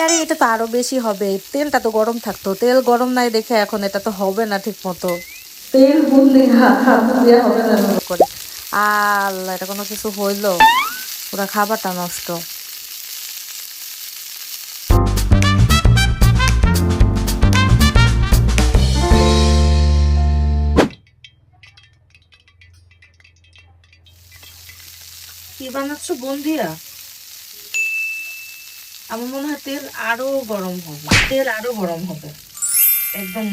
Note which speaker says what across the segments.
Speaker 1: আরে এটা তো আরো বেশি হবে, তেলটা তো গরম থাকতো, তেল গরম নাই দেখে এখন এটা তো হবে না ঠিক মতো। তেল বুনলে হাত দেওয়া হবে না করে। আল্লাহ, এটা কোনো কিছু হইলো, পুরা খাবারটা নষ্ট। কি বানাচ্ছ বন্ধিয়া? আমার মনে হয় তেল আরো গরম হবে, তেল আরো গরম হবে, একদম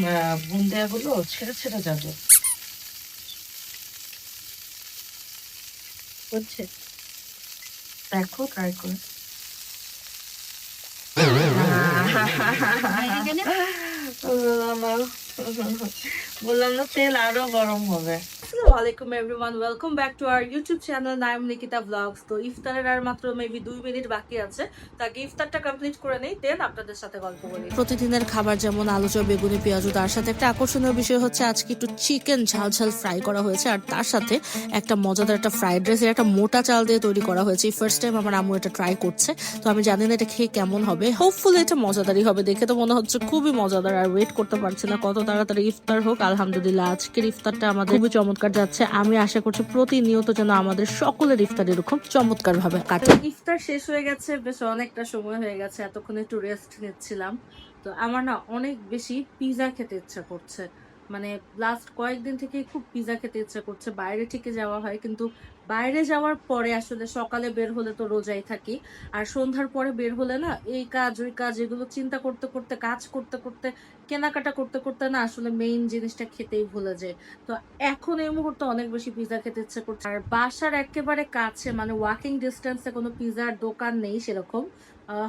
Speaker 1: বুন্দিয়া গুলো ছেড়ে ছেড়ে যাবে। বুঝছে, দেখো ট্রাই করে। বললাম না তেল আরো গরম হবে। আসসালামু আলাইকুম everyone, welcome back to our YouTube channel Naim Nikita vlogs. তো ইফতারের আর মাত্র মেবি 2 মিনিট বাকি আছে, তাকে ইফতারটা কমপ্লিট করে নেই, দেন আপনাদের সাথে গল্প করি। প্রতিদিনের খাবার যেমন আলু চপ, বেগুনি, পেঁয়াজু, তার সাথে একটা আকর্ষণীয় বিষয় হচ্ছে আজকে একটু চিকেন ঝাল ঝাল ফ্রাই করা হয়েছে, আর তার সাথে একটা মজাদার একটা ফ্রাইড রাইস, একটা মোটা চাল দিয়ে তৈরি করা হয়েছে। ফার্স্ট টাইম আমার আম্মু এটা ট্রাই করছে, তো আমি জানি না এটা খেয়ে কেমন হবে। হোপফুলি এটা মজাদারই হবে, দেখে তো মনে হচ্ছে খুবই মজাদার। আর ওয়েট করতে পারছি না কত তাড়াতাড়ি ইফতার হোক। আলহামদুলিল্লাহ আজকের ইফতারটা আমাদের খুবই চমৎকার যাচ্ছে। আমি আশা করছি প্রতিনিয়ত যেন আমাদের সকলের ইফতার এরকম চমৎকার ভাবে কাটে। ইফতার শেষ হয়ে গেছে, বেশ অনেকটা সময় হয়ে গেছে, এতক্ষণ একটু রেস্ট নিচ্ছিলাম। তো আমার না অনেক বেশি পিজা খেতে ইচ্ছা করছে, মানে লাস্ট কয়েকদিন থেকে খুব পিজা খেতে ইচ্ছা করছে। বাইরে থেকে যাওয়া হয়, কিন্তু বাইরে যাওয়ার পরে আসলে সকালে বের হলে তো রোজাই থাকি, আর সন্ধ্যার পরে বের হলে না এই কাজ ওই কাজ এগুলো চিন্তা করতে করতে, কাজ করতে করতে, কেনাকাটা করতে করতে না আসলে মেইন জিনিসটা খেতেই ভুলে যায়। তো এখন এই মুহূর্তে অনেক বেশি পিজা খেতে ইচ্ছে করছে, আর বাসার একেবারে কাছে মানে ওয়াকিং ডিস্টেন্সে কোনো পিজার দোকান নেই সেরকম।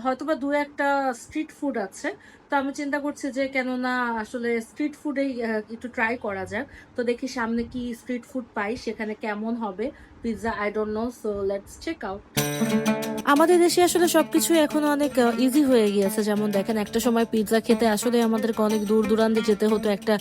Speaker 1: হয়তোবা দু একটা স্ট্রিট ফুড আছে। তো আমি চিন্তা করছি যে কেননা আসলে স্ট্রিট ফুডেই একটু ট্রাই করা যাক। তো দেখি সামনে কি স্ট্রিট ফুড পাই, সেখানে কেমন হবে pizza, I don't know, so let's check out. আমাদের দেশে আসলে সবকিছু এখন অনেক ইজি হয়ে গিয়েছে। যেমন দেখেন, একটা সময় পিৎজা খেতে আসলে আমাদেরকে অনেক দূর দূরান্তে যেতে হতো, একটা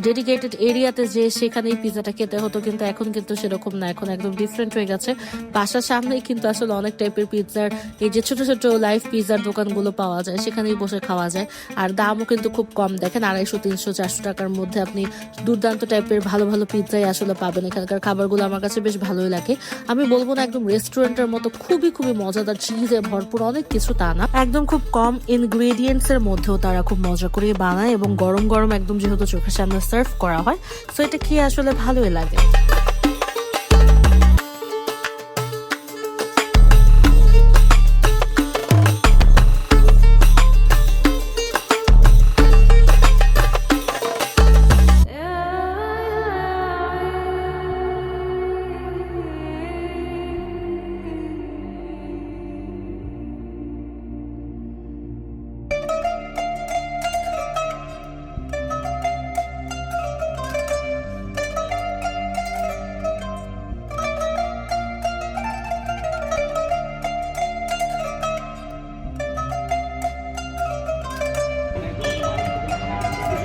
Speaker 1: ডেডিকেটেড এরিয়াতে যে সেখানেই পিৎজাটা খেতে হতো, কিন্তু এখন কিন্তু সেরকম না, এখন একদম ডিফারেন্ট হয়ে গেছে। বাসার সামনেই কিন্তু আসলে অনেক টাইপের পিৎজার এই যে ছোট ছোট লাইভ পিৎজার দোকানগুলো পাওয়া যায়, সেখানেই বসে খাওয়া যায়। আর দামও কিন্তু খুব কম, দেখেন 250, 300, 400 টাকার মধ্যে আপনি দুর্দান্ত টাইপের ভালো ভালো পিৎজাই আসলে পাবেন। এখানকার খাবারগুলো আমার কাছে বেশ ভালোই লাগে। আমি বলবো না একদম রেস্টুরেন্টের মতো খুবই খুবই মজাদার, চিজে ভরপুর অনেক কিছু তা না, একদম খুব কম ইনগ্রেডিয়েন্টস এর মধ্যেও তারা খুব মজা করে বানায়, এবং গরম গরম একদম যেহেতু চোখের সামনে সার্ভ করা হয়, সো এটা খেয়ে আসলে ভালোই লাগে।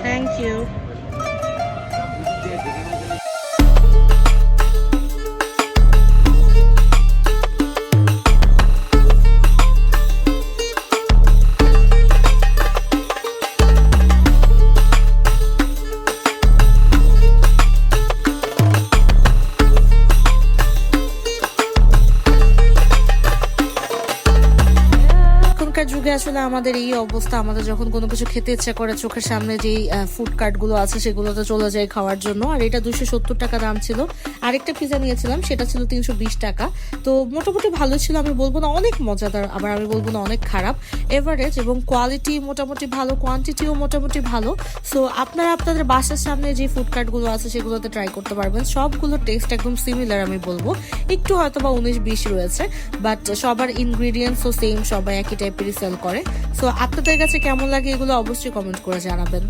Speaker 1: Thank you. যুগে আসলে আমাদের এই অবস্থা, আমাদের যখন কোনো কিছু খেতে ইচ্ছা করে চোখের সামনে যেই ফুড কার্ট গুলো আছে সেগুলোতে চলে যায় খাওয়ার জন্য। আর এটা 270 টাকা দাম ছিল। আরেকটা পিজা নিয়েছিলাম, সেটা ছিল 320 টাকা। তো মোটামুটি ভালো ছিল, আমি বলবো না অনেক মজাদার, আবার আমি বলবো না অনেক খারাপ, এভারেজ, এবং কোয়ালিটি মোটামুটি ভালো, কোয়ান্টিটিও মোটামুটি ভালো। সো আপনারা আপনাদের বাসার সামনে যে ফুড কার্ট গুলো আছে সেগুলোতে ট্রাই করতে পারবেন। সবগুলো টেস্ট একদম সিমিলার, আমি বলবো একটু হয়তো বা 19-20 রয়েছে, বাট সবার ইনগ্রিডিয়েন্টসও সেম, সবাই একই টাইপের সেল করে। সো আপনাদের কাছে কেমন লাগে এগুলো অবশ্যই কমেন্ট করে জানাবেন।